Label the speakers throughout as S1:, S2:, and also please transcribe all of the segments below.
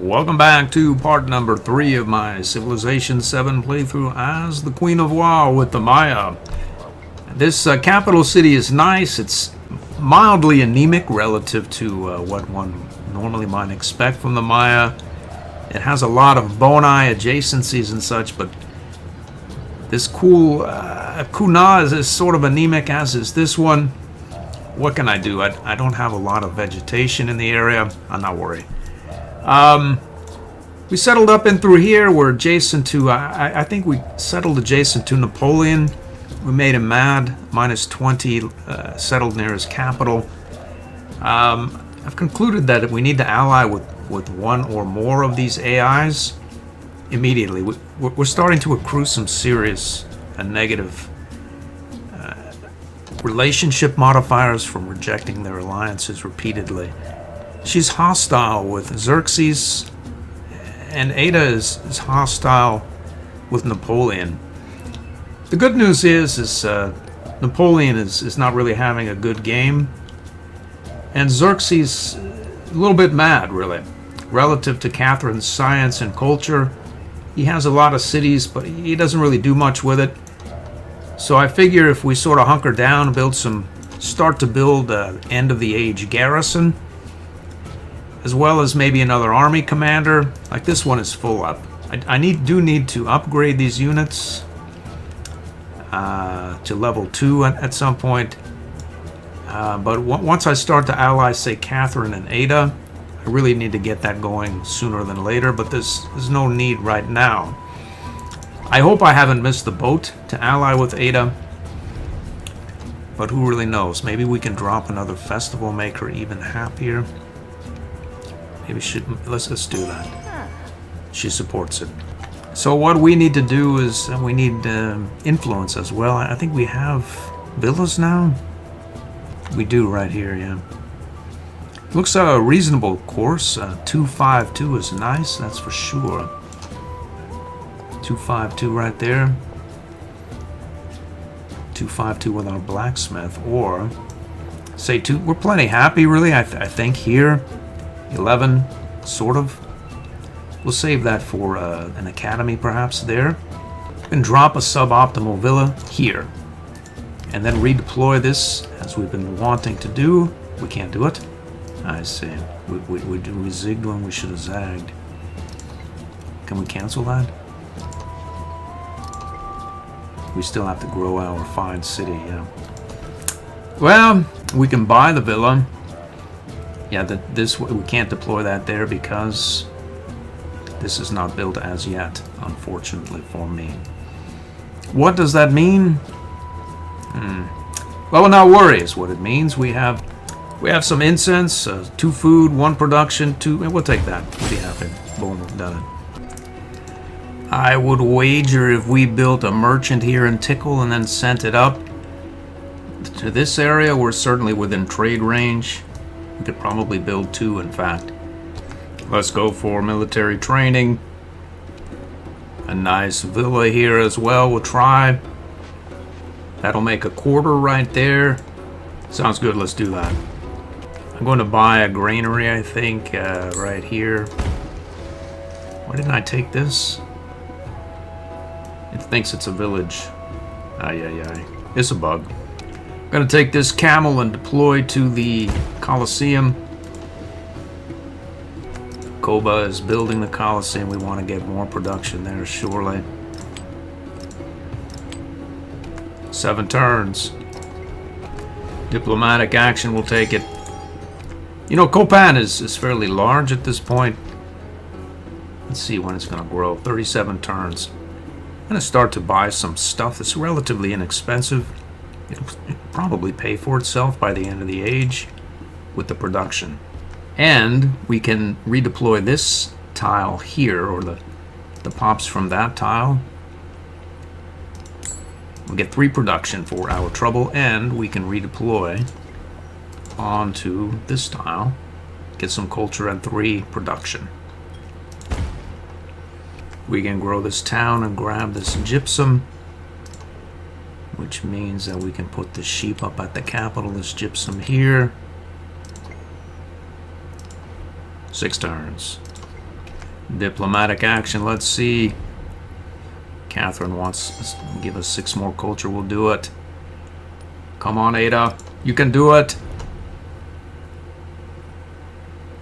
S1: Welcome back to part number 3 of my Civilization 7 playthrough as the Queen of War with the Maya. This capital city is nice. It's mildly anemic relative to what one normally might expect from the Maya. It has a lot of boni adjacencies and such, but this cool Kuna is sort of anemic, as is this one. What can I do? I don't have a lot of vegetation in the area. I'm not worried. We settled up in through here. We're adjacent to, I think we settled adjacent to Napoleon. We made him mad. Minus 20, settled near his capital. I've concluded that we need to ally with one or more of these AIs immediately. We're starting to accrue some serious and negative relationship modifiers from rejecting their alliances repeatedly. She's hostile with Xerxes, and Ada is hostile with Napoleon. The good news is Napoleon is not really having a good game, and Xerxes a little bit mad, really. Relative to Catherine's science and culture, he has a lot of cities, but he doesn't really do much with it. So I figure if we sort of hunker down, start to build an end-of-the-age garrison, as well as maybe another army commander. Like this one is full up. I do need to upgrade these units to level 2 at some point. But once I start to ally, say, Catherine and Ada, I really need to get that going sooner than later, but there's no need right now. I hope I haven't missed the boat to ally with Ada, but who really knows? Maybe we can drop another festival, make her even happier. Maybe let's do that. She supports it. So what we need to do is we need influence as well. I think we have villas now. We do right here, yeah. Looks a reasonable course. 252 is nice, that's for sure. 252 right there. 252 with our blacksmith, or say 2. We're plenty happy, really. I think here. 11, sort of. We'll save that for an academy, perhaps there. And drop a suboptimal villa here, and then redeploy this as we've been wanting to do. We can't do it. I see. We zigged when we should have zagged. Can we cancel that? We still have to grow our fine city, yeah. Well, we can buy the villa. Yeah, we can't deploy that there because this is not built as yet, unfortunately for me. What does that mean? Well, not worry is what it means. We have some incense, 2 food, 1 production, 2. We'll take that. We'll be happy. Boom, we've done it. I would wager if we built a merchant here in Tickle and then sent it up to this area, we're certainly within trade range. We could probably build 2, in fact. Let's go for military training. A nice villa here as well, we'll try. That'll make a quarter right there. Sounds good, let's do that. I'm going to buy a granary, I think, right here. Why didn't I take this? It thinks it's a village. Ay. It's a bug. I'm going to take this camel and deploy to the Colosseum. Koba is building the Colosseum. We want to get more production there, surely. 7 turns. Diplomatic action will take it. You know, Copan is fairly large at this point. Let's see when it's going to grow. 37 turns. I'm going to start to buy some stuff that's relatively inexpensive. It'll probably pay for itself by the end of the age with the production. And we can redeploy this tile here, or the pops from that tile. We'll get 3 production for our trouble, and we can redeploy onto this tile. Get some culture and 3 production. We can grow this town and grab this gypsum, which means that we can put the sheep up at the capital, this gypsum here. 6 turns. Diplomatic action, let's see. Catherine wants to give us 6 more culture, we'll do it. Come on, Ada, you can do it.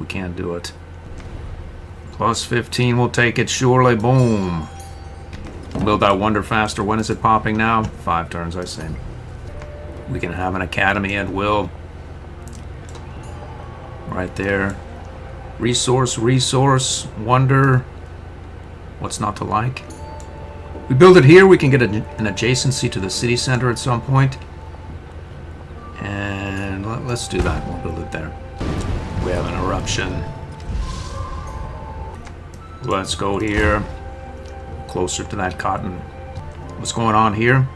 S1: We can't do it. Plus 15, we'll take it, surely, boom. We'll build that wonder faster. When is it popping now? 5 turns, I say. We can have an academy at will. Right there. Resource, wonder. What's not to like? We build it here, we can get an adjacency to the city center at some point. And let's do that, we'll build it there. We have an eruption. Let's go here. Closer to that cotton. What's going on here?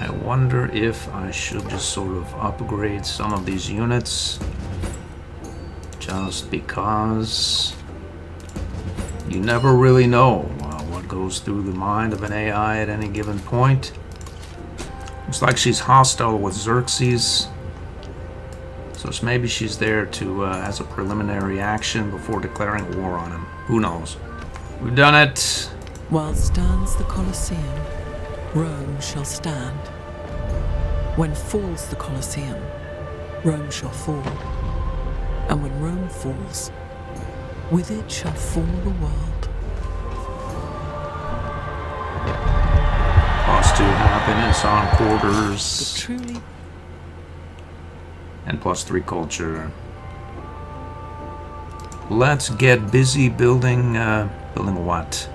S1: I wonder if I should just sort of upgrade some of these units. Just because you never really know what goes through the mind of an AI at any given point. Looks like she's hostile with Xerxes. So maybe she's there to as a preliminary action before declaring war on him. Who knows? We've done it.
S2: While stands the Colosseum, Rome shall stand. When falls the Colosseum, Rome shall fall. And when Rome falls, with it shall fall the world.
S1: +2 happiness on quarters.
S2: But truly.
S1: And +3 culture. Let's get busy building, building what?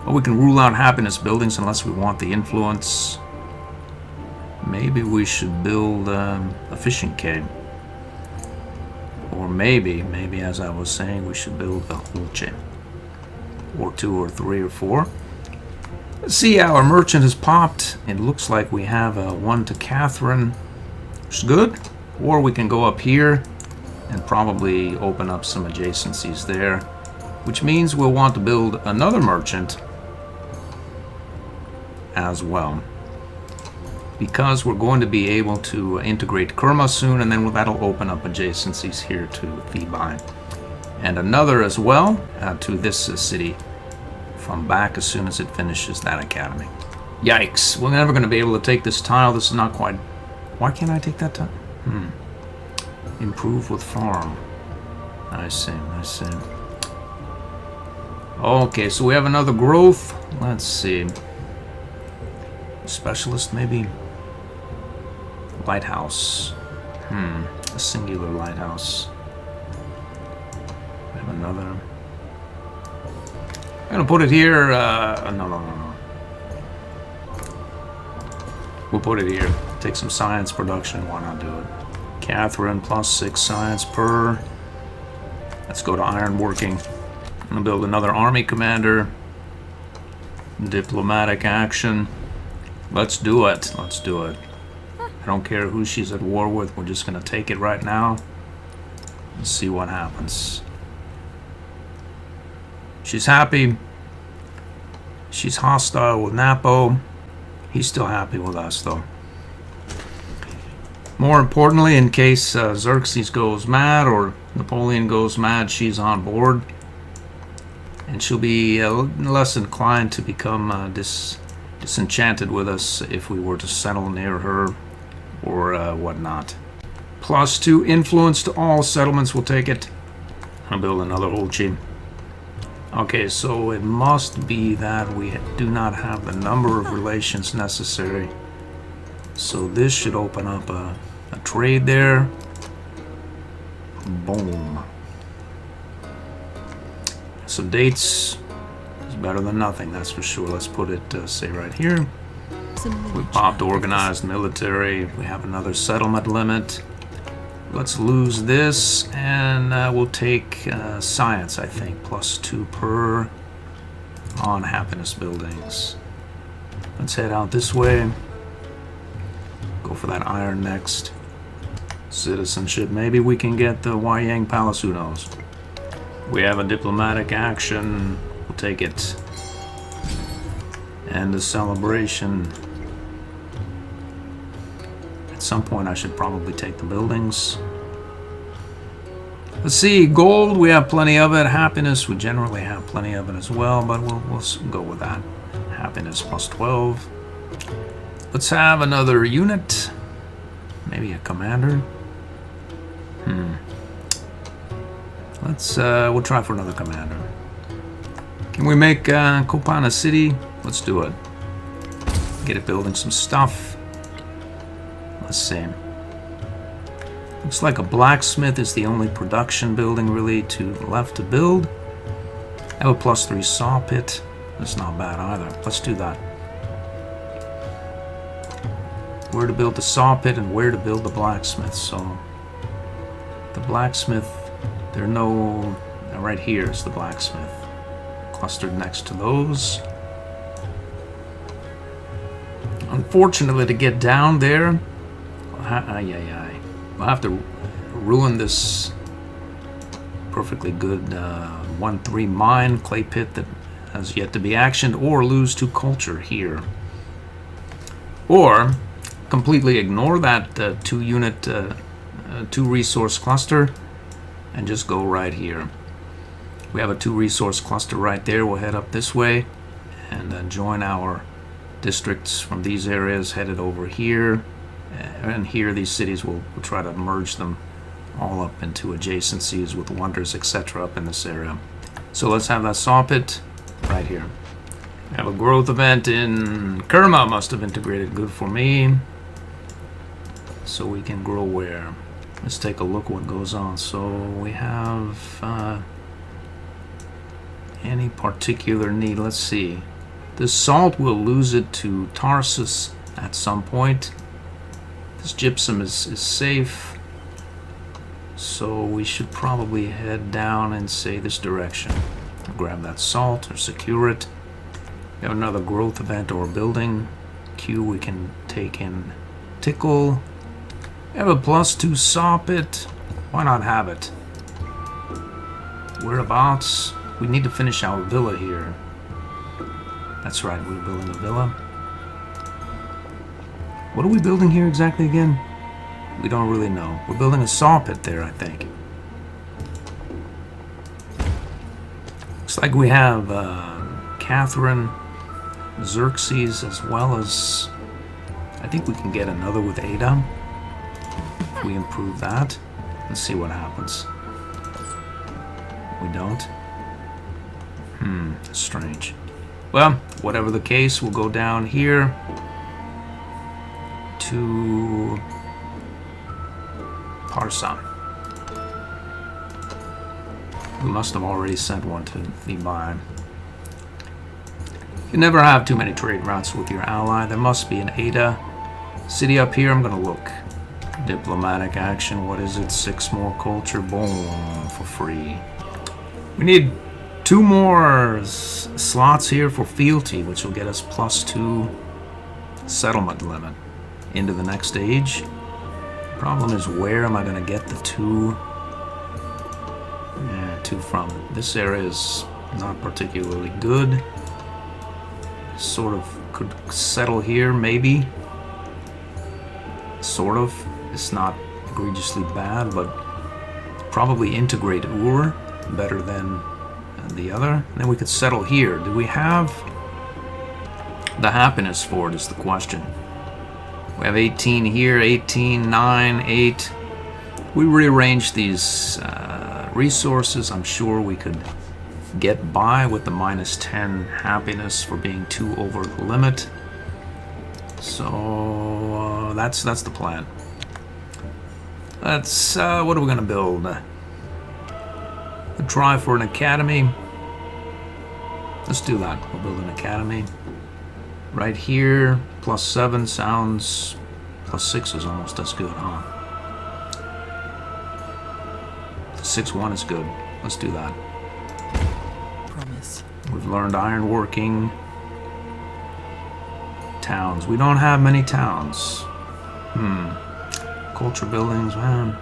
S1: Well, we can rule out happiness buildings unless we want the influence. Maybe we should build a fishing quay. Or maybe as I was saying, we should build a holche. Or 2 or 3 or 4. Let's see, our merchant has popped. It looks like we have a 1 to Catherine, which is good. Or we can go up here and probably open up some adjacencies there, which means we'll want to build another merchant as well, because we're going to be able to integrate Kerma soon, and then that'll open up adjacencies here to Thebai, and another as well to this city from back as soon as it finishes that academy. Yikes, we're never going to be able to take this tile. This is not quite... Why can't I take that tile? Improve with farm. I see. Okay, so we have another growth. Let's see. Specialist, maybe? Lighthouse. A singular lighthouse. We have another. I'm gonna put it here. No. We'll put it here. Take some science production. Why not do it? Catherine, +6 science per. Let's go to ironworking. I'm gonna build another army commander. Diplomatic action. Let's do it. I don't care who she's at war with. We're just gonna take it right now and see what happens. She's happy. She's hostile with Napo. He's still happy with us, though. More importantly, in case Xerxes goes mad or Napoleon goes mad, she's on board. And she'll be less inclined to become disenchanted with us if we were to settle near her or whatnot. +2 influence to all settlements, we'll take it. I'll build another holchi. Okay, so it must be that we do not have the number of relations necessary. So this should open up a trade there. Boom. So dates is better than nothing, that's for sure. Let's put it, say right here. We popped organized military. We have another settlement limit. Let's lose this, and we'll take science, I think. +2 per on happiness buildings. Let's head out this way. Go for that iron next. Citizenship. Maybe we can get the Wayang Palace, who knows? We have a diplomatic action. We'll take it. And a celebration. At some point I should probably take the buildings. Let's see, gold, we have plenty of it. Happiness, we generally have plenty of it as well, but we'll go with that. Happiness plus 12. Let's have another unit. Maybe a commander. We'll try for another commander. Can we make Kopan a city? Let's do it. Get it building some stuff. Let's see. Looks like a blacksmith is the only production building really left to build. I have a +3 saw pit. That's not bad either. Let's do that. Where to build the saw pit and where to build the blacksmith. So the blacksmith, there are no... Right here is the blacksmith. Clustered next to those. Unfortunately, to get down there, we'll have to ruin this perfectly good 1-3 mine clay pit that has yet to be actioned, or lose 2 culture here. Or completely ignore that 2-unit, 2-resource cluster and just go right here. We have a 2-resource cluster right there. We'll head up this way and join our districts from these areas headed over here. And here, these cities, we'll try to merge them all up into adjacencies with wonders, etc. up in this area. So let's have that saw pit right here. Have a growth event in Kerma, must have integrated good for me. So we can grow where? Let's take a look what goes on. So we have any particular need. Let's see. The salt will lose it to Tarsus at some point. This gypsum is safe. So we should probably head down and say this direction. Grab that salt or secure it. We have another growth event or building. Q we can take in Tickle. We have a +2 saw pit. Why not have it? Whereabouts? We need to finish our villa here. That's right, we're building a villa. What are we building here exactly again? We don't really know. We're building a saw pit there, I think. Looks like we have Catherine, Xerxes, as well as... I think we can get another with Ada. If we improve that. Let's see what happens. We don't. Strange. Well, whatever the case, we'll go down here to Parsa. We must have already sent one to Levi. You never have too many trade routes with your ally. There must be an Ada city up here. I'm gonna look. Diplomatic action. What is it? 6 more culture. Boom, for free. We need 2 more slots here for fealty, which will get us +2 settlement limit into the next stage. Problem is, where am I going to get the 2? 2 from? This area is not particularly good. Sort of could settle here, maybe. Sort of. It's not egregiously bad, but probably integrate Ur better than the other. And then we could settle here. Do we have the happiness for it is the question. We have 18 here, 18, 9, 8. We rearrange these resources. I'm sure we could get by with the -10 happiness for being 2 over the limit. So that's the plan. Let's what are we gonna build? Try for an academy. Let's do that. We'll build an academy. Right here, +7 sounds... +6 is almost as good, huh? 6-1 is good. Let's do that.
S2: Promise.
S1: We've learned ironworking. Towns. We don't have many towns. Culture buildings, man.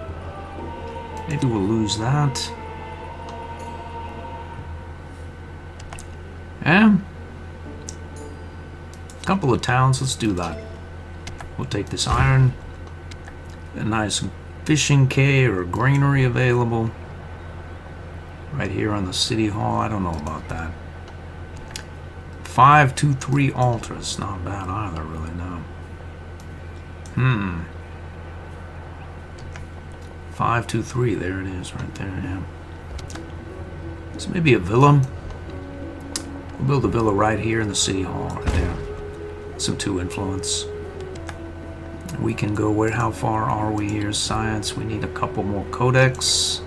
S1: Maybe we'll lose that. Yeah. Couple of towns, let's do that. We'll take this iron. A nice fishing quay or granary available. Right here on the city hall. I don't know about that. 523 altars. Not bad either, really, no. 523. There it is, right there, yeah. So maybe a villa. We'll build a villa right here in the city hall, right there. Some 2 influence. We can go where? How far are we here? Science. We need a couple more codex.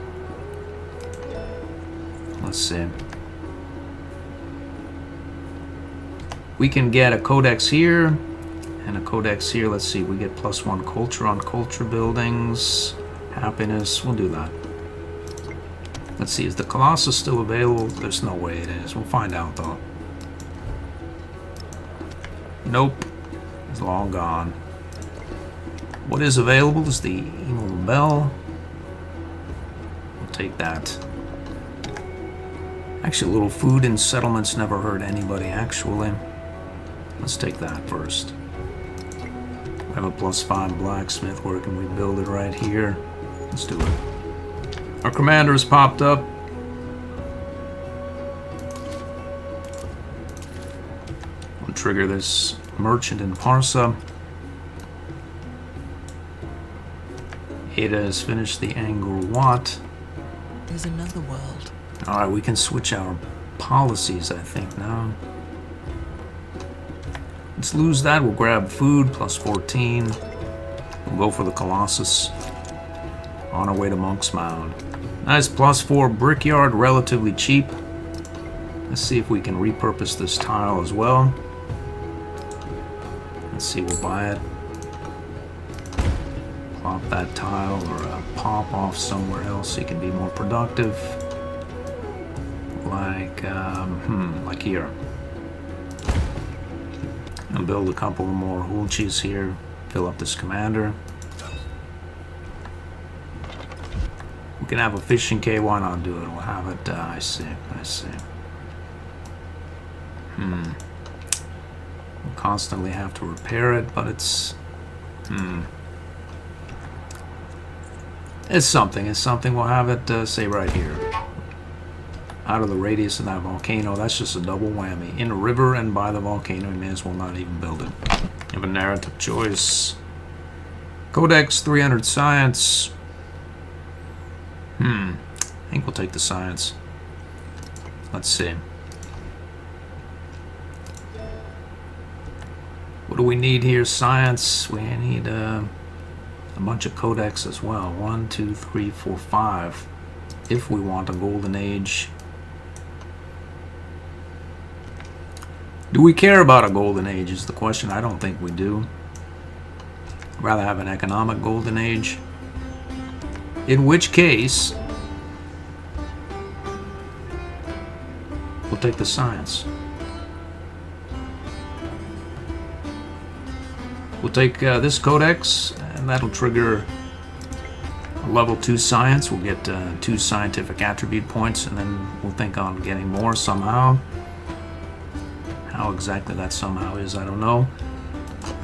S1: Let's see. We can get a codex here and a codex here. Let's see. We get +1 culture on culture buildings. Happiness. We'll do that. Let's see. Is the Colossus still available? There's no way it is. We'll find out though. Nope. It's long gone. What is available is the Evil Bell. We'll take that. Actually, a little food in settlements never hurt anybody, actually. Let's take that first. We have a +5 blacksmith. Where can we build it? Right here. Let's do it. Our commander has popped up. We'll trigger this merchant in Parsa. Ada has finished the Angkor Wat.
S2: There's another world.
S1: Alright, we can switch our policies, I think, now. Let's lose that. We'll grab food, +14. We'll go for the Colossus. On our way to Monk's Mound. Nice +4 brickyard, relatively cheap. Let's see if we can repurpose this tile as well. Let's see, we'll buy it. Plop that tile or pop off somewhere else so you can be more productive. Like here. And build a couple more Hulchis here. Fill up this commander. We can have a fishing cave. Why not do it? We'll have it. I see. We'll constantly have to repair it, but it's... It's something. We'll have it, say, right here. Out of the radius of that volcano. That's just a double whammy. In a river and by the volcano, you may as well not even build it. You have a narrative choice. Codex, 300 science. I think we'll take the science. Let's see. What do we need here? Science. We need a bunch of codex as well. 1, 2, 3, 4, 5. If we want a golden age. Do we care about a golden age is the question. I don't think we do. I'd rather have an economic golden age. In which case, we'll take the science. We'll take this codex, and that'll trigger a level 2 science. We'll get 2 scientific attribute points, and then we'll think on getting more somehow. How exactly that somehow is, I don't know.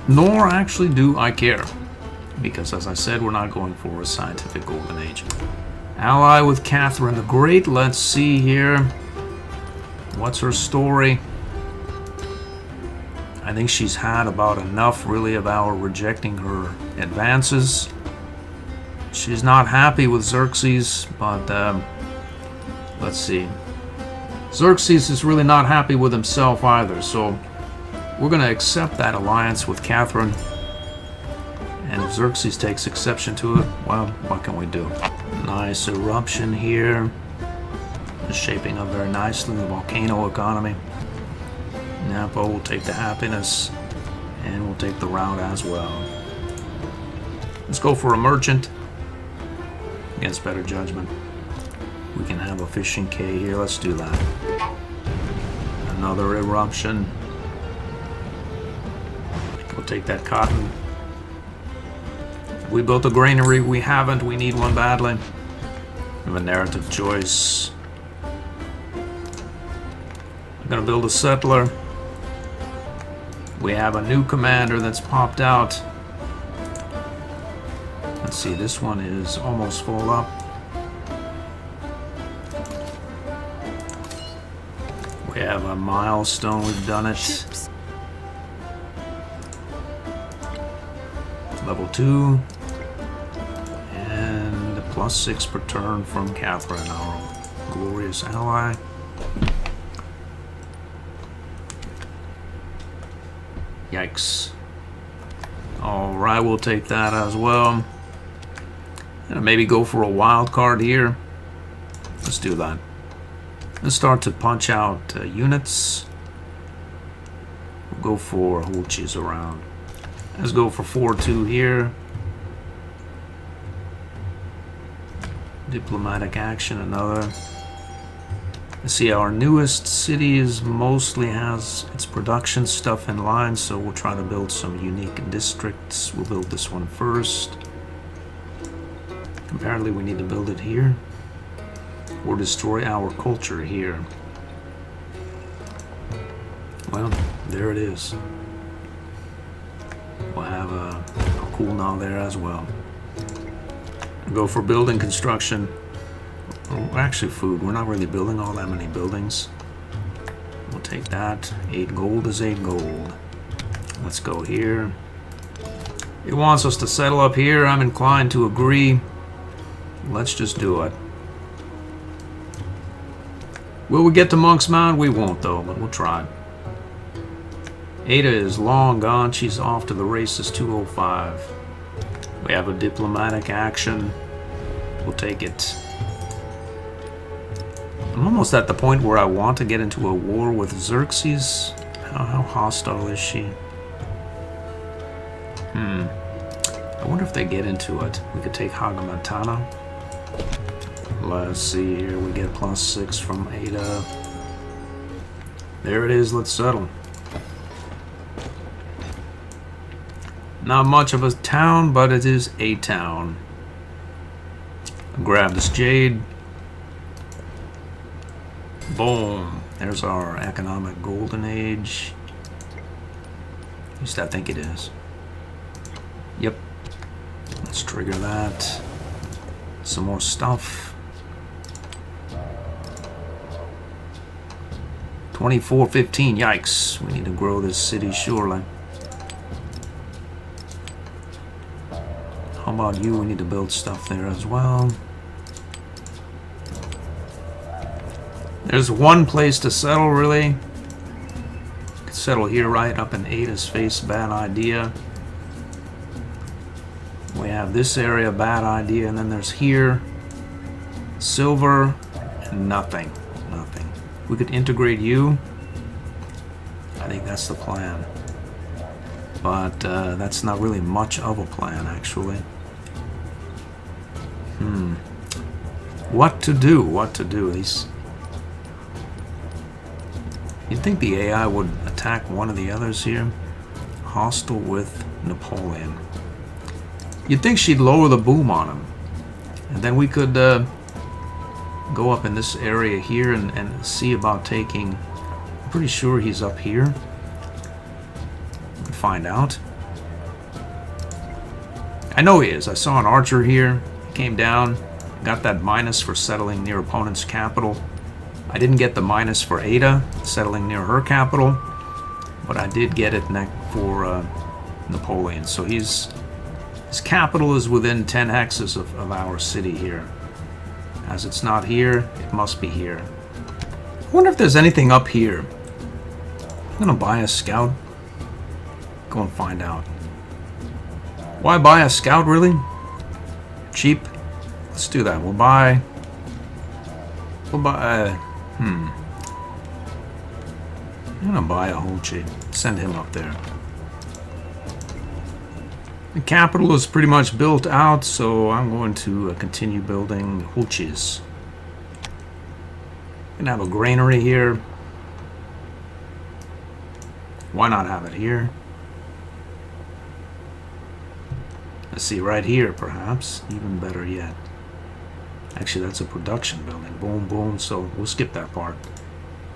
S1: Nor actually do I care. Because, as I said, we're not going for a scientific golden age. Ally with Catherine the Great. Let's see here. What's her story? I think she's had about enough, really, of our rejecting her advances. She's not happy with Xerxes, but let's see. Xerxes is really not happy with himself either, so we're going to accept that alliance with Catherine. And if Xerxes takes exception to it, well, what can we do? Nice eruption here. It's shaping up very nicely, the volcano economy. Napo will take the happiness, and we'll take the route as well. Let's go for a merchant against better judgment. We can have a fishing K here. Let's do that. Another eruption. We'll take that cotton. We built a granary. We haven't. We need one badly. We have a narrative choice. I'm gonna build a settler. We have a new commander that's popped out. Let's see, this one is almost full up. We have a milestone, we've done it.
S2: Ships.
S1: Level 2. And a +6 per turn from Catherine, our glorious ally. Yikes. Alright, we'll take that as well. And maybe go for a wild card here. Let's do that. Let's start to punch out units. We'll go for Hulchis around. Let's go for 4-2 here. Diplomatic action, another. Let's see, our newest city is mostly has its production stuff in line, so we'll try to build some unique districts. We'll build this one first. Apparently we need to build it here. Or destroy our culture here. Well, there it is. We'll have a cooldown there as well. Go for building construction. Oh, actually food. We're not really building all that many buildings. We'll take that. 8 gold is 8 gold. Let's go here. It wants us to settle up here. I'm inclined to agree. Let's just do it. Will we get to Monk's Mound? We won't though, but we'll try. Ada is long gone. She's off to the races 205. We have a diplomatic action. We'll take it. I'm almost at the point where I want to get into a war with Xerxes. How hostile is she? I wonder if they get into it. We could take Hagamatana. Let's see here. We get +6 from Ada. There it is. Let's settle. Not much of a town, but it is a town. Grab this jade. Boom. There's our economic golden age. At least I think it is. Yep. Let's trigger that. Some more stuff. 2415. Yikes. We need to grow this city surely. How about you? We need to build stuff there as well. There's one place to settle, really. Could settle here right up in Ada's face. Bad idea. We have this area, bad idea, and then there's here. Silver, and nothing. Nothing. We could integrate you. I think that's the plan. But that's not really much of a plan, actually. What to do? What to do? You'd think the AI would attack one of the others here. Hostile with Napoleon. You'd think she'd lower the boom on him. And then we could go up in this area here and see about taking... I'm pretty sure he's up here. We can find out. I know he is. I saw an archer here. He came down. Got that minus for settling near opponent's capital. I didn't get the minus for Ada, settling near her capital. But I did get it for Napoleon. So his capital is within 10 hexes of our city here. As it's not here, it must be here. I wonder if there's anything up here. I'm gonna buy a scout. Go and find out. Why buy a scout, really? Cheap? Let's do that. We'll buy... I'm gonna buy a Hulchi. Send him up there. The capital is pretty much built out, so I'm going to continue building Hulchis. Gonna have a granary here. Why not have it here? Let's see, right here, perhaps. Even better yet. Actually, that's a production building. Boom, boom. So we'll skip that part.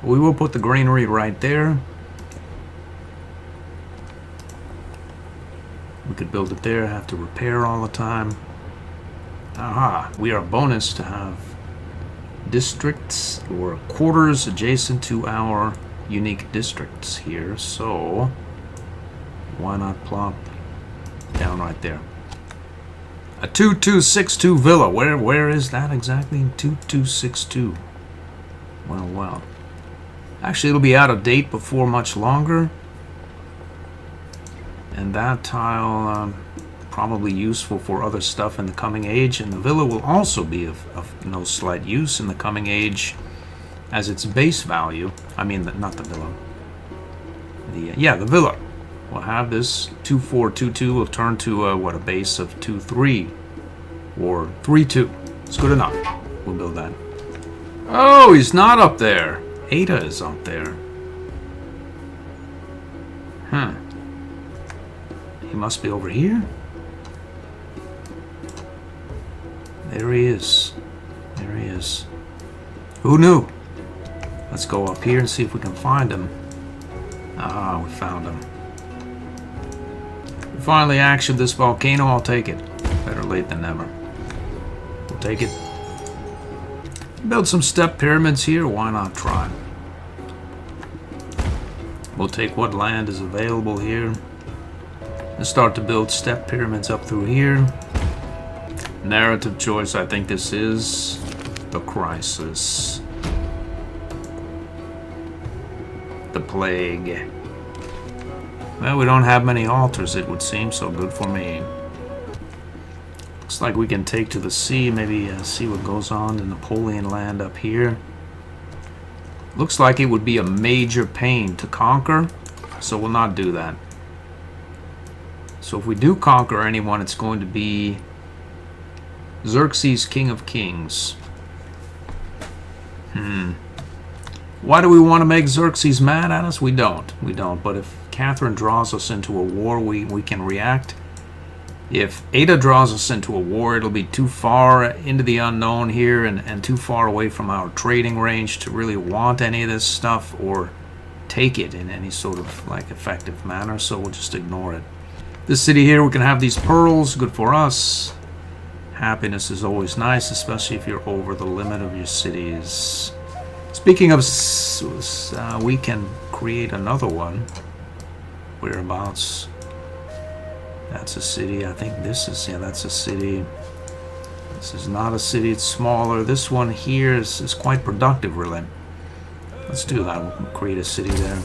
S1: We will put the granary right there. We could build it there. Have to repair all the time. Aha. We are a bonus to have districts or quarters adjacent to our unique districts here. So why not plop down right there? A 2262 villa. Where is that exactly? 2262. Well. Actually, it'll be out of date before much longer. And that tile probably useful for other stuff in the coming age. And the villa will also be of no slight use in the coming age, as its base value. I mean, not the villa. The villa will have this 2422 will turn to a base of 23 or 32. It's good enough. We'll build that. Oh, he's not up there. Ada is up there. Huh. He must be over here. There he is. There he is. Who knew? Let's go up here and see if we can find him. Ah, we found him. We finally actioned this volcano. I'll take it. Better late than never. We'll take it. Build some step pyramids here. Why not try? We'll take what land is available here and start to build step pyramids up through here. Narrative choice, I think this is the crisis. The plague. Well, we don't have many altars, it would seem, so good for me. Looks like we can take to the sea, maybe see what goes on in Napoleon land up here. Looks like it would be a major pain to conquer, so we'll not do that. So if we do conquer anyone, it's going to be Xerxes, King of Kings. Why do we want to make Xerxes mad at us? We don't. But if Catherine draws us into a war, we can react. If Ada draws us into a war, it'll be too far into the unknown here and too far away from our trading range to really want any of this stuff or take it in any sort of like effective manner, so we'll just ignore it. This city here, we can have these pearls, good for us. Happiness is always nice, especially if you're over the limit of your cities. Speaking of, we can create another one. Whereabouts? That's a city. I think this is, yeah, that's a city. This is not a city, it's smaller. This one here is quite productive, really. Let's do that. We'll create a city there.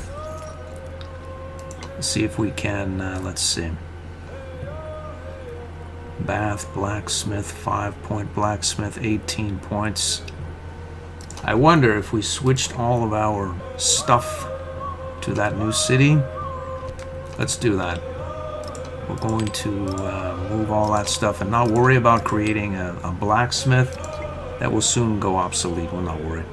S1: Let's see if we can, let's see. Bath, blacksmith, 5-point blacksmith, 18 points. I wonder if we switched all of our stuff to that new city. Let's do that. We're going to move all that stuff and not worry about creating a blacksmith. That will soon go obsolete. We'll not worry.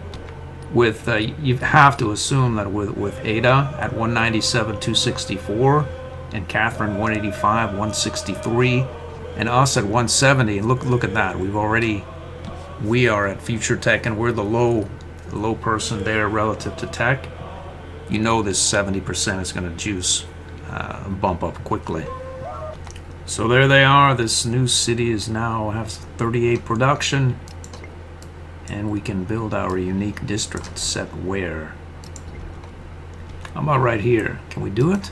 S1: With you have to assume that with Ada at 197, 264, and Catherine 185, 163, and us at 170. And look at that. We are at future tech, and we're the low person there relative to tech. You know this 70% is going to juice bump up quickly. So there they are. This new city is now has 38 production, and we can build our unique district set where. How about right here? Can we do it?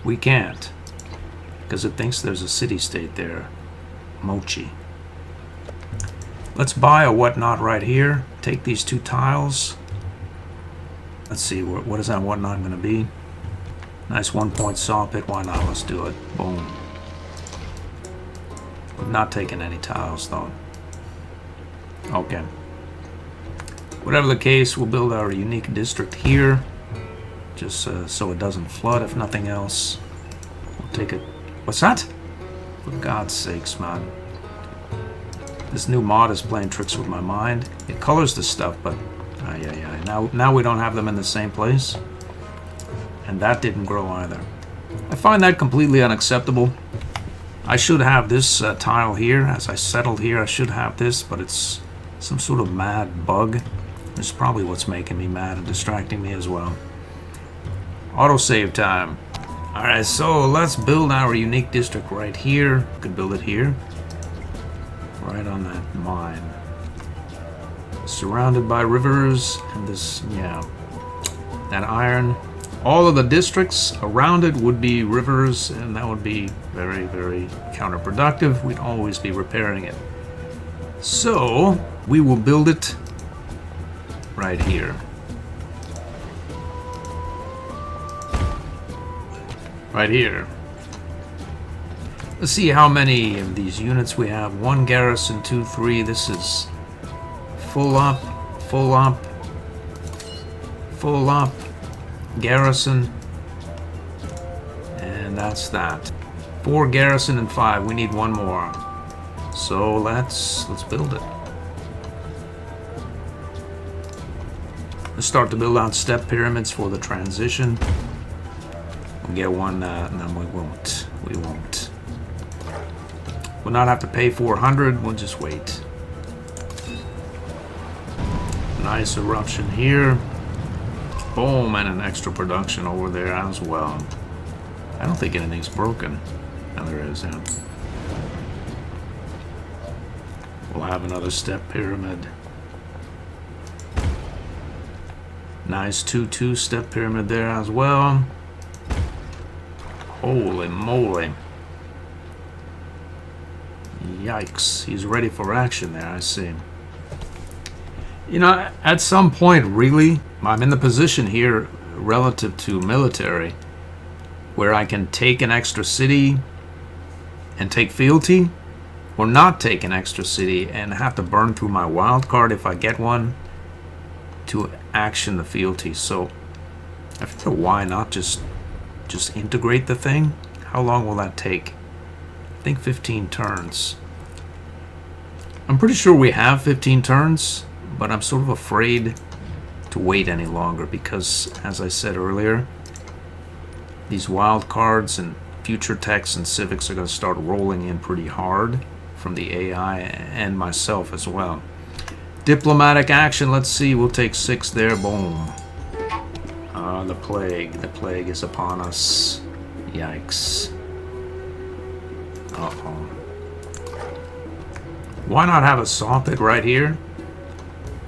S1: We can't, because it thinks there's a city-state there. Mochi. Let's buy a whatnot right here. Take these 2 tiles. Let's see, what is that whatnot going to be? Nice 1-point saw pit. Why not? Let's do it. Boom. I'm not taking any tiles, though. Okay. Whatever the case, we'll build our unique district here. Just so it doesn't flood, if nothing else. We'll take it. What's that? For God's sakes, man. This new mod is playing tricks with my mind. It colors the stuff, but now we don't have them in the same place. And that didn't grow either. I find that completely unacceptable. I should have this tile here. As I settled here, I should have this, but it's some sort of mad bug. This is probably what's making me mad and distracting me as well. Autosave time. Alright, so let's build our unique district right here. We could build it here. Right on that mine. Surrounded by rivers and this, yeah, that iron. All of the districts around it would be rivers, and that would be very, very counterproductive. We'd always be repairing it. So, we will build it right here. Right here. Let's see how many of these units we have. 1 garrison, 2, 3. This is full up, full up, full up. Garrison, and that's that. 4 garrison and 5. We need 1 more, so let's build it. Let's start to build out step pyramids for the transition. We'll get one. No, we won't. We won't. We'll not have to pay 400. We'll just wait. Nice eruption here. Boom, and an extra production over there as well. I don't think anything's broken. No, there is, yeah. We'll have another step pyramid. Nice 2-2 step pyramid there as well. Holy moly. Yikes, he's ready for action there, I see. You know, at some point, really, I'm in the position here relative to military where I can take an extra city and take fealty, or not take an extra city and have to burn through my wild card if I get one to action the fealty. So I feel why not just integrate the thing? How long will that take? I think 15 turns. I'm pretty sure we have 15 turns, but I'm sort of afraid to wait any longer because, as I said earlier, these wild cards and future techs and civics are going to start rolling in pretty hard from the AI and myself as well. Diplomatic action, let's see, we'll take 6 there, boom. The plague is upon us. Yikes. Uh-oh. Why not have a saw pit right here?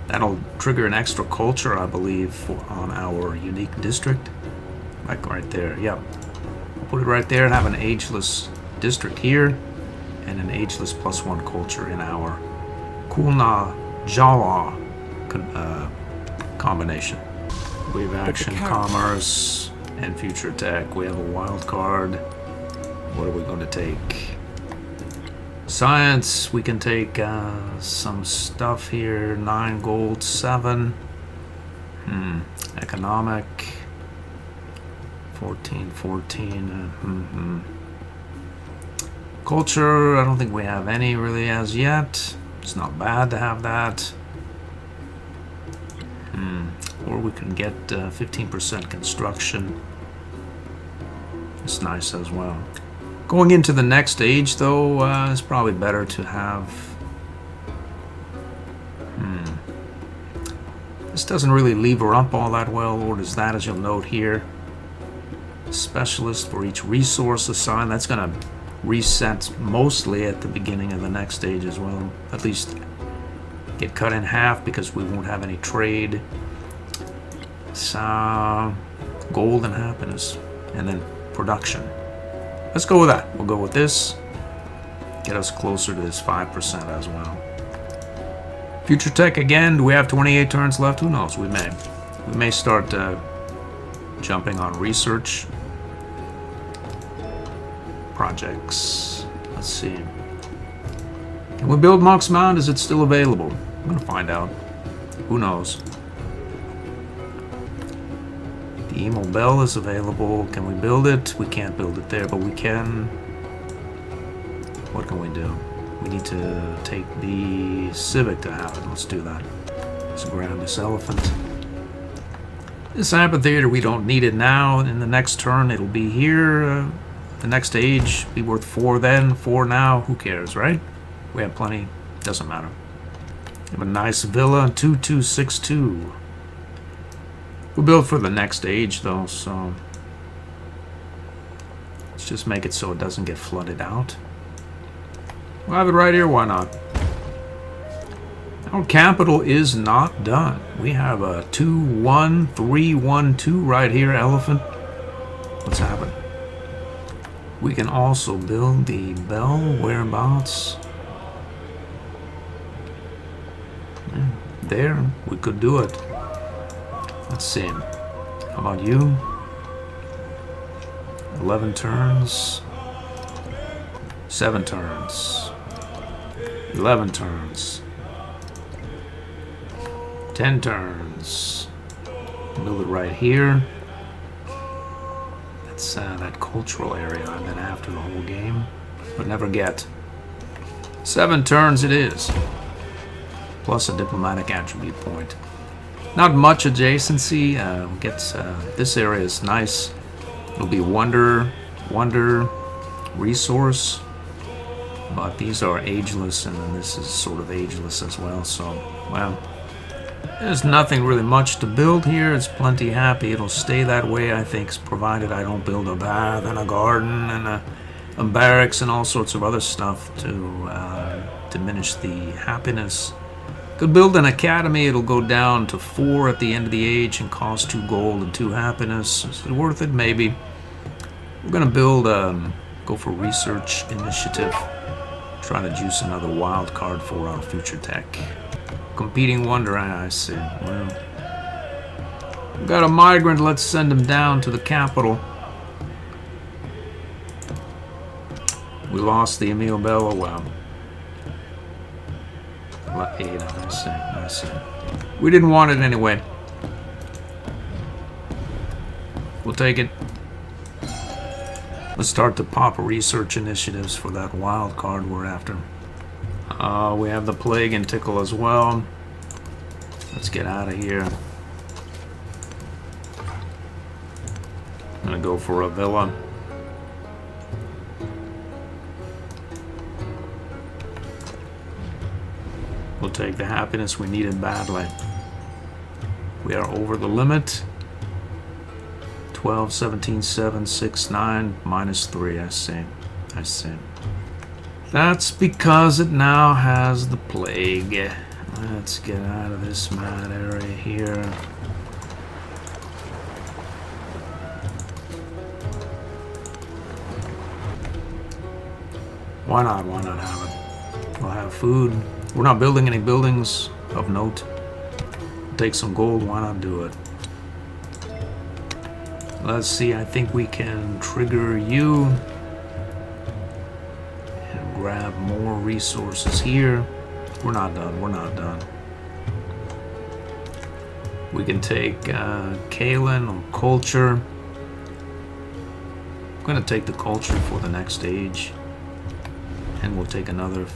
S1: That'll trigger an extra culture, I believe, on our unique district. Like right there, yep. I'll put it right there and have an ageless district here and an ageless +1 culture in our Kulna Jala combination. We have action, commerce, and future tech. We have a wild card. What are we going to take? Science, we can take some stuff here. 9 gold, 7. Economic, 14. Culture, I don't think we have any really as yet. It's not bad to have that. Or we can get 15% construction. It's nice as well. Going into the next stage, though, it's probably better to have... This doesn't really lever up all that well, or does that, as you'll note here. Specialist for each resource assigned. That's going to reset mostly at the beginning of the next stage as well. At least get cut in half because we won't have any trade. So, gold and happiness. And then production. Let's go with that. We'll go with this. Get us closer to this 5% as well. Future tech again. Do we have 28 turns left? Who knows? We may. We may start jumping on research projects. Let's see. Can we build Monk's Mound? Is it still available? I'm gonna find out. Who knows? The Emo Bell is available. Can we build it? We can't build it there, but we can. What can we do? We need to take the Civic to have it. Let's do that. Let's grab this elephant. This amphitheater, we don't need it now. In the next turn, it'll be here. The next age, be worth 4 then, 4 now. Who cares, right? We have plenty. Doesn't matter. We have a nice villa, 2262. We'll build for the next age, though, so... Let's just make it so it doesn't get flooded out. We'll have it right here, why not? Our capital is not done. We have a 2-1-3-1-2 right here, elephant. What's happened? We can also build the bell. Whereabouts? Yeah, there, we could do it. Let's see. How about you? 11 turns. 7 turns. 11 turns. 10 turns. Build it right here. That's that cultural area I've been after the whole game, but never get. 7 turns it is. Plus a diplomatic attribute point. Not much adjacency. This area is nice. It'll be wonder, resource. But these are ageless, and then this is sort of ageless as well. So, well, there's nothing really much to build here. It's plenty happy. It'll stay that way, I think, provided I don't build a bath and a garden and a barracks and all sorts of other stuff to diminish the happiness. Could build an academy. It'll go down to 4 at the end of the age and cost 2 gold and 2 happiness. Is it worth it? Maybe. We're gonna build. Go for research initiative. Trying to juice another wild card for our future tech. Competing wonder, I see. Well, we've got a migrant. Let's send him down to the capital. We lost the Emil Bella. Wow. 8, I see. We didn't want it anyway. We'll take it. Let's start to pop research initiatives for that wild card we're after. We have the plague and tickle as well. Let's get out of here. I'm gonna go for a villa. We'll take the happiness we needed badly. We are over the limit. 12, 17, 7, 6, 9, minus 3, I see. That's because it now has the plague. Let's get out of this mad area here. Why not have it? We'll have food. We're not building any buildings of note. Take some gold, why not do it? Let's see, I think we can trigger you and grab more resources here. We're not done. We can take Kalen or culture. I'm gonna take the culture for the next stage. And we'll take another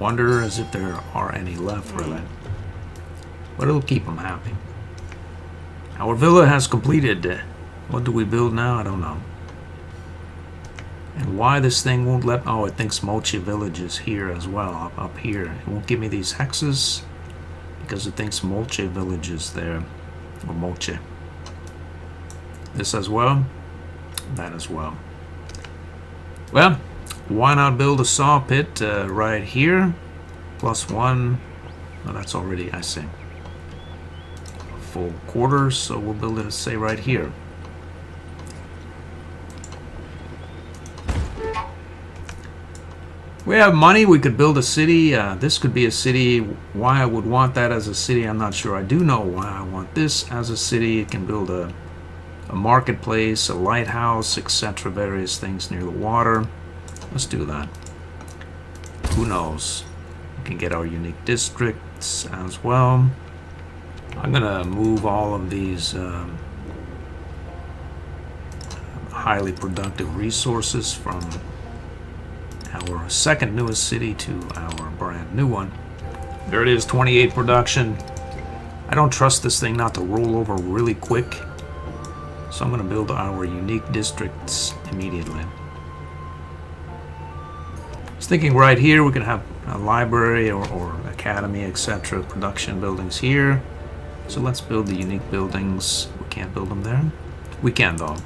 S1: wonder, as if there are any left, really. But it'll keep them happy. Our villa has completed. What do we build now? I don't know. And why this thing won't let... Oh, it thinks Moche Village is here as well, up here. It won't give me these hexes because it thinks Moche Village is there. Or Moche. This as well. That as well. Well, why not build a saw pit right here? +1. Oh, that's already, I see. Full quarters, so we'll build it, say, right here. We have money, we could build a city. This could be a city. Why I would want that as a city, I'm not sure. I do know why I want this as a city. It can build a marketplace, a lighthouse, etc. Various things near the water. Let's do that. Who knows? We can get our unique districts as well. I'm gonna move all of these highly productive resources from our second newest city to our brand new one. There it is, 28 production. I don't trust this thing not to roll over really quick, so I'm going to build our unique districts immediately. I was thinking right here we could have a library or academy, etc. Production buildings here. So let's build the unique buildings. We can't build them there. We can though.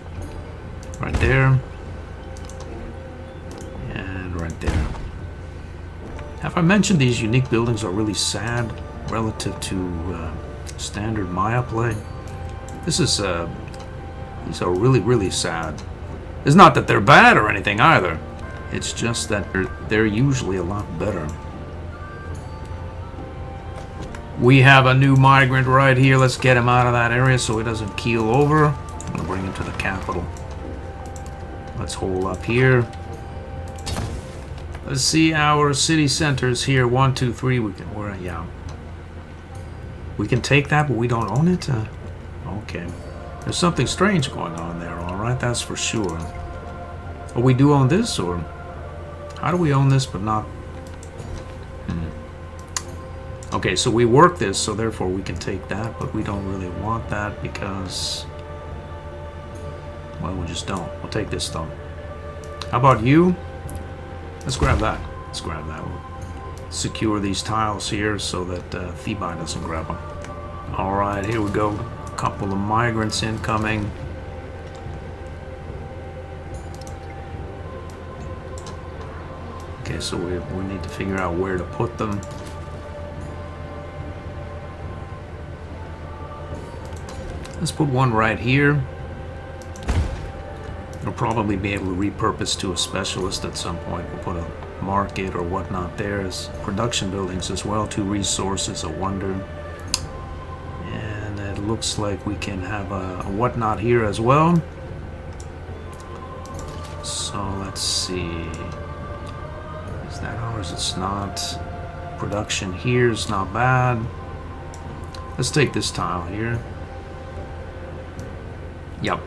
S1: Right there. And right there. Have I mentioned these unique buildings are really sad? relative to standard Maya play. This is these are really, really sad. It's not that they're bad or anything either. It's just that they're usually a lot better. We have a new migrant right here. Let's get him out of that area so he doesn't keel over. I'm gonna bring him to the capital. Let's hold up here. Let's see our city centers here. 1, 2, 3. We can. Yeah. We can take that, but we don't own it. Okay. There's something strange going on there. All right, that's for sure. But we do own this, or how do we own this but not? Okay, so we work this, so therefore we can take that, but we don't really want that because, well, we just don't. We'll take this though. How about you? Let's grab that. Let's grab that. We'll secure these tiles here so that Thebai doesn't grab them. All right, here we go. A couple of migrants incoming. Okay, so we need to figure out where to put them. Let's put one right here. We'll probably be able to repurpose to a specialist at some point. We'll put a market or whatnot there. There's production buildings as well. 2 resources, a wonder. And it looks like we can have a whatnot here as well. So let's see. Is that ours? It's not. Production here is not bad. Let's take this tile here. Yep.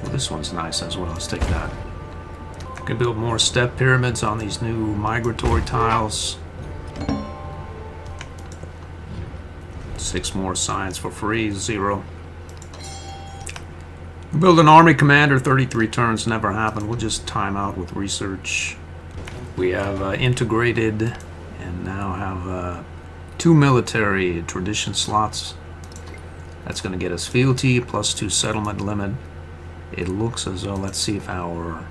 S1: Well, this one's nice as well. Let's take that. We can build more step pyramids on these new migratory tiles. 6 more science for free. 0. Build an army commander. 33 turns. Never happened. We'll just time out with research. We have integrated and now have 2 military tradition slots. That's going to get us fealty plus 2 settlement limit. It looks as though, let's see if our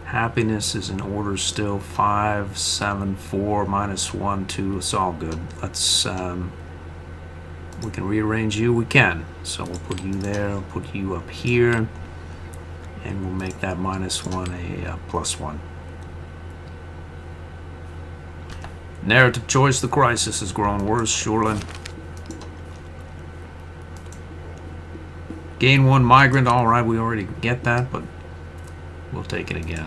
S1: happiness is in order still. 5, 7, 4, -1, 2. It's all good. Let's, we can rearrange you. We can. So we'll put you there. We'll put you up here. And we'll make that -1 a +1. Narrative choice. The crisis has grown worse, surely. Gain 1 migrant. Alright, we already get that, but we'll take it again.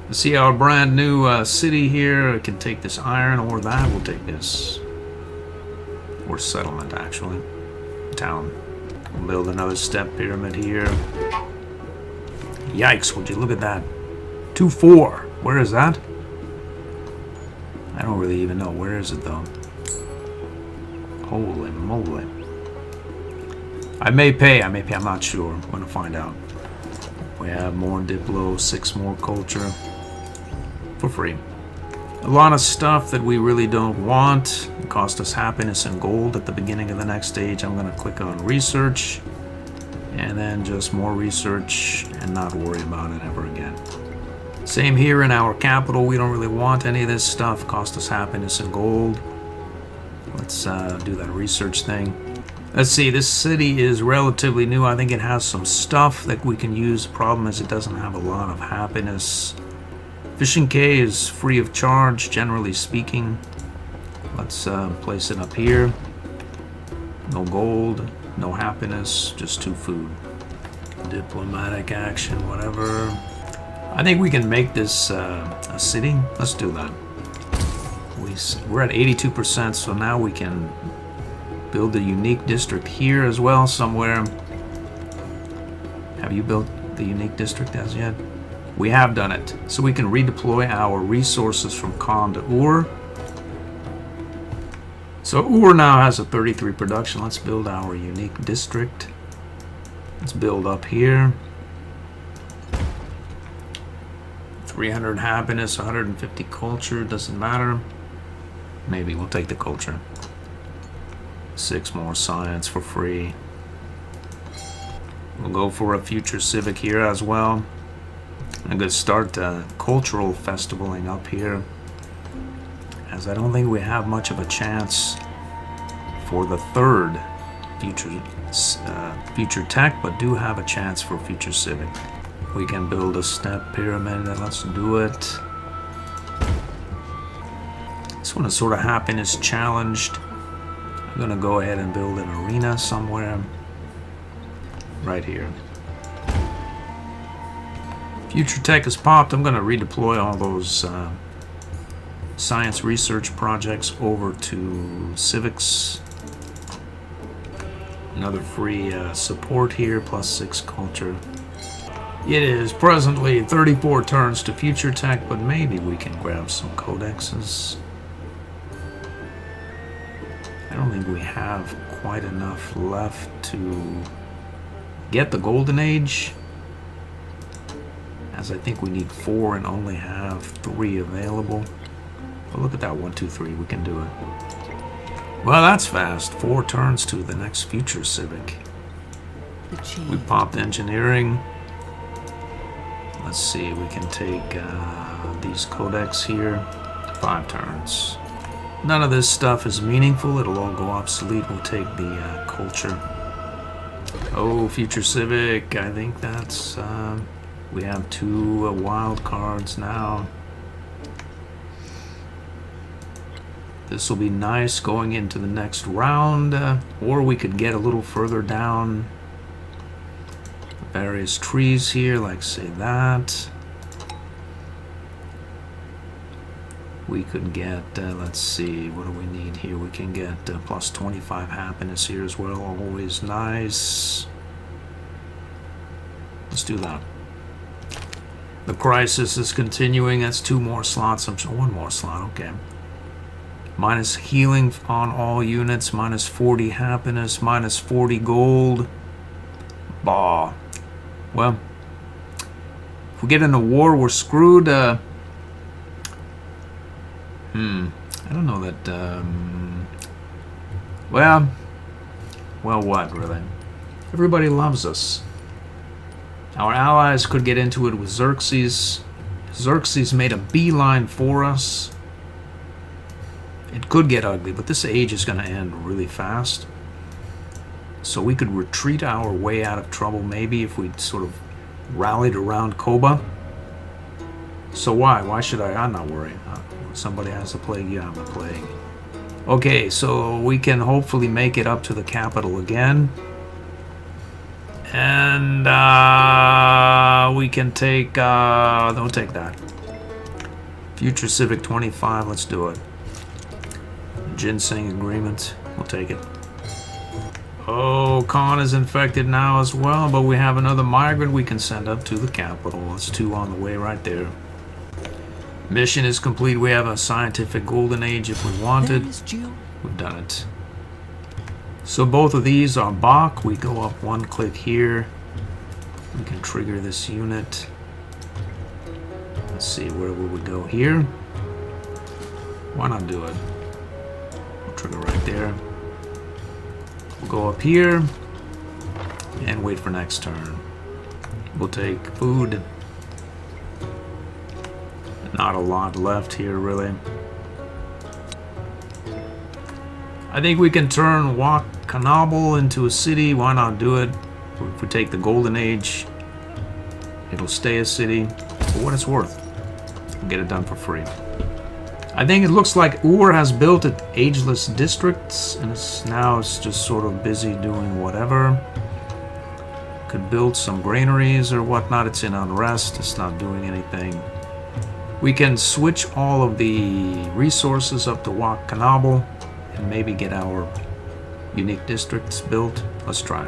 S1: Let's see our brand new city here. I can take this iron or that. We'll take this. Or settlement, actually. Town. We'll build another step pyramid here. Yikes, would you look at that. 2-4. Where is that? I don't really even know. Where is it, though? Holy moly. I may pay, I'm not sure. I'm going to find out. We have more Diplo, 6 more culture. For free. A lot of stuff that we really don't want. It cost us happiness and gold at the beginning of the next stage. I'm going to click on research. And then just more research and not worry about it ever again. Same here in our capital. We don't really want any of this stuff. Cost us happiness and gold. Let's do that research thing. Let's see, this city is relatively new. I think it has some stuff that we can use. The problem is it doesn't have a lot of happiness. Fishing Cay is free of charge, generally speaking. Let's place it up here. No gold, no happiness, just 2 food. Diplomatic action, whatever. I think we can make this a city. Let's do that. We're at 82%, so now we can build a unique district here as well somewhere. Have you built the unique district as yet? We have done it. So we can redeploy our resources from Khan to Ur. So Ur now has a 33 production. Let's build our unique district. Let's build up here. 300 happiness, 150 culture, doesn't matter. Maybe we'll take the culture. 6 more science for free. We'll go for a future civic here as well. A good start to cultural festivaling up here. as I don't think we have much of a chance for the third future tech, but do have a chance for future civic. We can build a step pyramid, and let's do it. This one is sort of happiness challenged. I'm gonna go ahead and build an arena somewhere right here. Future tech is popped. I'm gonna redeploy all those science research projects over to civics. Another free support here, +6 culture. It is presently 34 turns to future tech, but maybe we can grab some codexes. I don't think we have quite enough left to get the golden age, as I think we need 4 and only have 3 available. But look at that, 1, 2, 3, we can do it. Well, that's fast. 4 turns to the next future civic. We popped engineering. Let's see, we can take these codex here. 5 turns. None of this stuff is meaningful. It'll all go obsolete. We'll take the culture. Oh, future civic. I think that's... we have 2 wild cards now. This will be nice going into the next round, or we could get a little further down various trees here, like say that. We could get, let's see, what do we need here? We can get plus 25 happiness here as well, always nice. Let's do that. The crisis is continuing, that's 2 more slots, I'm sure, 1 more slot, okay. Minus healing on all units, minus 40 happiness, minus 40 gold. Bah. Well, if we get in a war, we're screwed. I don't know that, well, what, really? Everybody loves us. Our allies could get into it with Xerxes. Xerxes made a beeline for us. It could get ugly, but this age is going to end really fast. So we could retreat our way out of trouble, maybe, if we sort of rallied around Koba. So why? Why should I? I'm not worried. Somebody has a plague, you have a plague. Okay, so we can hopefully make it up to the capital again. And we can take, don't take that. Future Civic 25, let's do it. Ginseng agreement, we'll take it. Oh, Khan is infected now as well, but we have another migrant we can send up to the capital. That's 2 on the way right there. Mission is complete. We have a scientific golden age if we wanted. We've done it. So both of these are Bach. We go up 1 click here. We can trigger this unit. Let's see, where will we go here? Why not do it? We'll trigger right there. We'll go up here and wait for next turn. We'll take food. Not a lot left here, really. I think we can turn Wakanabal into a city. Why not do it? If we take the Golden Age, it'll stay a city. For what it's worth, we'll get it done for free. I think it looks like Ur has built it ageless districts, and it's just sort of busy doing whatever. Could build some granaries or whatnot. It's in unrest. It's not doing anything. We can switch all of the resources up to Wakanabal and maybe get our unique districts built. Let's try.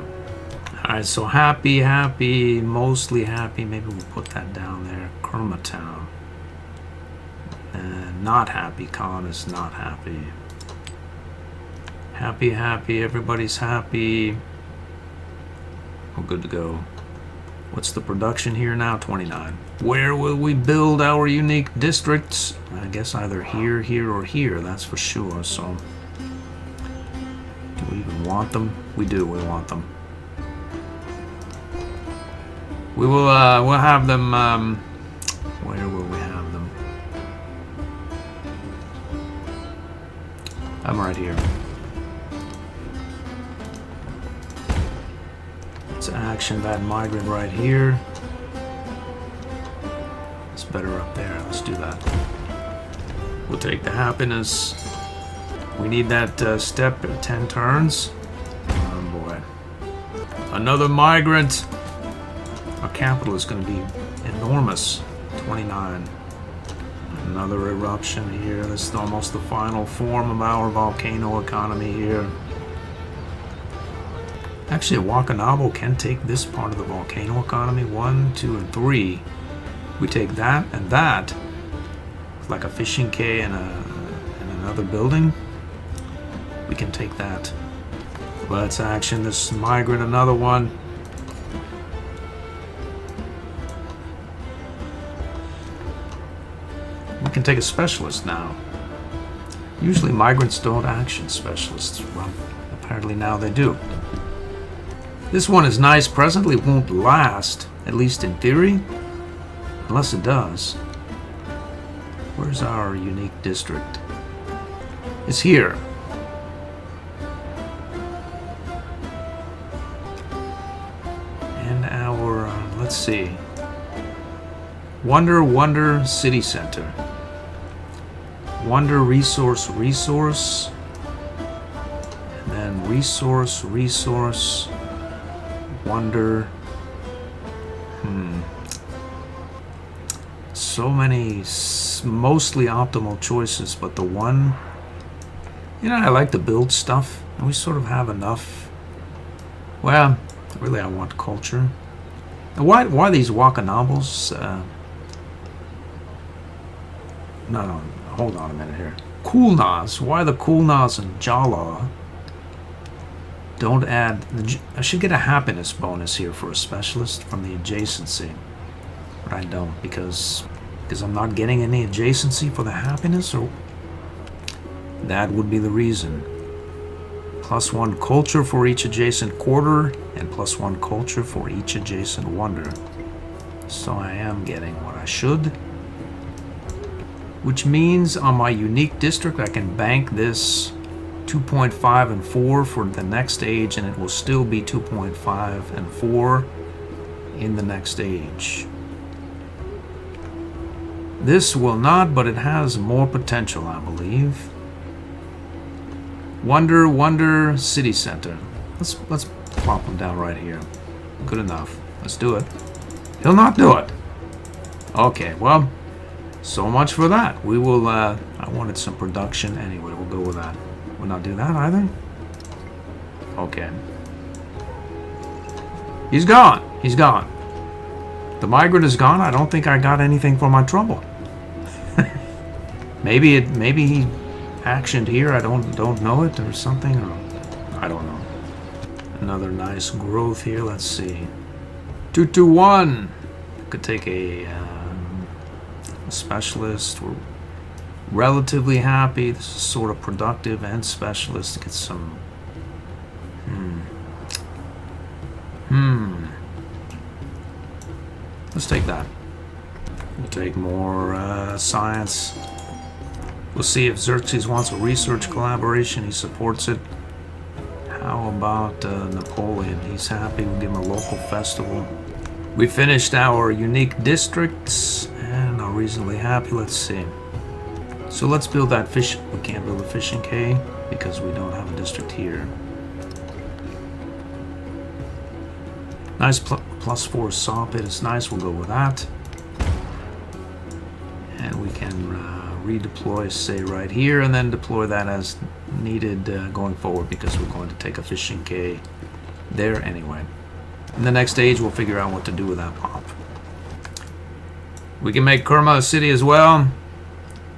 S1: Alright, so happy, mostly happy. Maybe we'll put that down there. Kerma Town. Not happy. Khan is not happy. Happy, everybody's happy. We're good to go. What's the production here now? 29. Where will we build our unique districts? I guess either here, here, or here, that's for sure. So, do we even want them? We do, we want them. We will, we'll have them, where will we have them? I'm right here. Let's action that migrant right here. It's better up there. Let's do that. We'll take the happiness. We need that step at 10 turns. Oh boy. Another migrant. Our capital is going to be enormous. 29. Another eruption here. This is almost the final form of our volcano economy here. Actually, a Wakanabo can take this part of the volcano economy. 1, 2, and 3. We take that and that. Like a fishing quay and another building. We can take that. Let's action this migrant, another one. We can take a specialist now. Usually migrants don't action specialists. Well, apparently now they do. This one is nice. Presently won't last, at least in theory. Unless it does. Where's our unique district? It's here. And our, let's see. Wonder City Center. Wonder Resource. And then Resource. Wonder. So many mostly optimal choices, but the one, I like to build stuff, and we sort of have enough. Well, really I want culture. Why these Wakanabos? No, hold on a minute here. Kulnas, why the Kulnas and Jala don't add, I should get a happiness bonus here for a specialist from the adjacency, but I don't because I'm not getting any adjacency for the happiness, or that would be the reason. +1 culture for each adjacent quarter, and +1 culture for each adjacent wonder. So I am getting what I should. Which means on my unique district I can bank this 2.5 and 4 for the next age, and it will still be 2.5 and 4 in the next age. This will not, but it has more potential, I believe. Wonder City Center. Let's plop him down right here. Good enough. Let's do it. He'll not do it. Okay, well, so much for that. We will, I wanted some production anyway. We'll go with that. We'll not do that either. Okay. He's gone. He's gone. The migrant is gone. I don't think I got anything for my trouble. Maybe he actioned here. I don't know it or something. Or I don't know. Another nice growth here. Let's see. 221. Could take a specialist. We're relatively happy. This is sort of productive and specialist. Get some. Let's take that. We'll take more science. We'll see if Xerxes wants a research collaboration. He supports it. How about Napoleon? He's happy. We'll give him a local festival. We finished our unique districts and are reasonably happy. Let's see. So let's build that fish. We can't build a fishing quay because we don't have a district here. Nice +4 saw pit. It's nice. We'll go with that. And we can redeploy, say, right here, and then deploy that as needed going forward because we're going to take a fishing quay there anyway. In the next stage, we'll figure out what to do with that pop. We can make Kerma a city as well.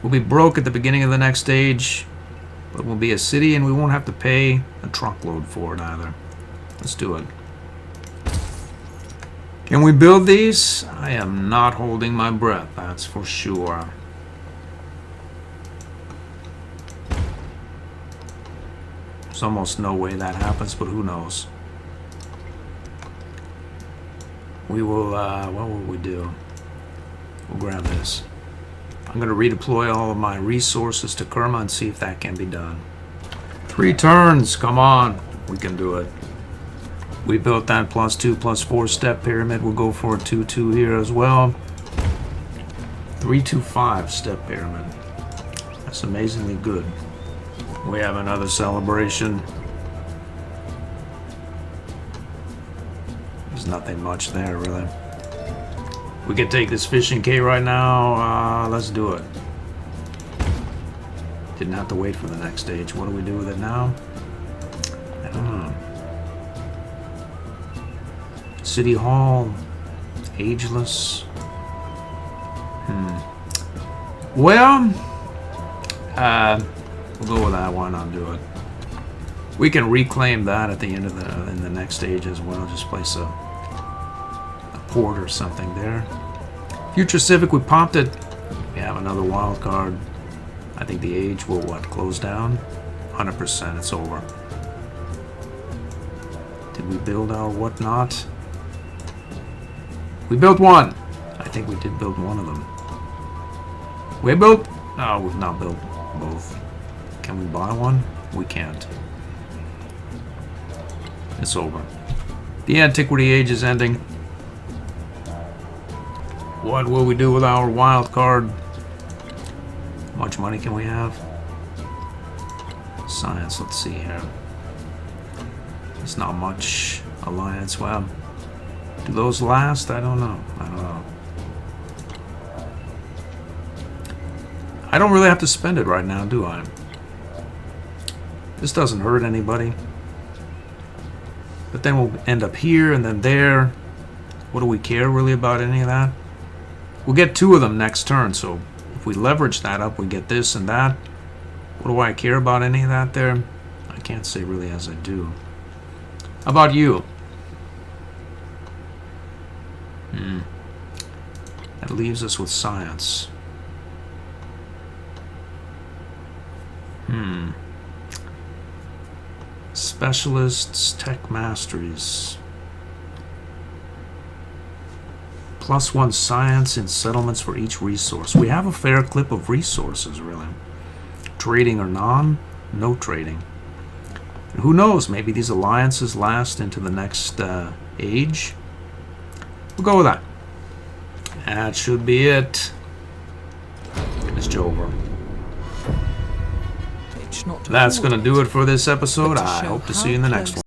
S1: We'll be broke at the beginning of the next stage, but we'll be a city and we won't have to pay a truckload for it either. Let's do it. Can we build these? I am not holding my breath, that's for sure. There's almost no way that happens, but who knows? We will, what will we do? We'll grab this. I'm going to redeploy all of my resources to Kerma and see if that can be done. 3 turns, come on. We can do it. We built that +2/+4 step pyramid. We'll go for a 2/2 here as well. 3/2/5 step pyramid. That's amazingly good. We have another celebration. There's nothing much there, really. We can take this fishing K right now. Let's do it. Didn't have to wait for the next stage. What do we do with it now? I don't know. City Hall. Ageless. Well, we'll go with that. Why not do it? We can reclaim that at the end of in the next stage as well. Just place a port or something there. Future Civic, we popped it. We have another wild card. I think the age will close down? 100%, it's over. Did we build our whatnot? We built one. I think we did build one of them. We built... No, we've not built both. Can we buy one? We can't. It's over. The Antiquity Age is ending. What will we do with our wild card? How much money can we have? Science, let's see here. It's not much. Alliance, well, do those last? I don't know. I don't really have to spend it right now, do I? This doesn't hurt anybody. But then we'll end up here and then there. What do we care really about any of that? We'll get 2 of them next turn, so if we leverage that up, we get this and that. What do I care about any of that there? I can't say really as I do. How about you? That leaves us with science. Specialists, tech masteries. +1 science in settlements for each resource. We have a fair clip of resources, really. Trading or no trading. And who knows, maybe these alliances last into the next age. We'll go with that. That should be it. It's Jover. That's going to do it for this episode. I hope to see you in the next one.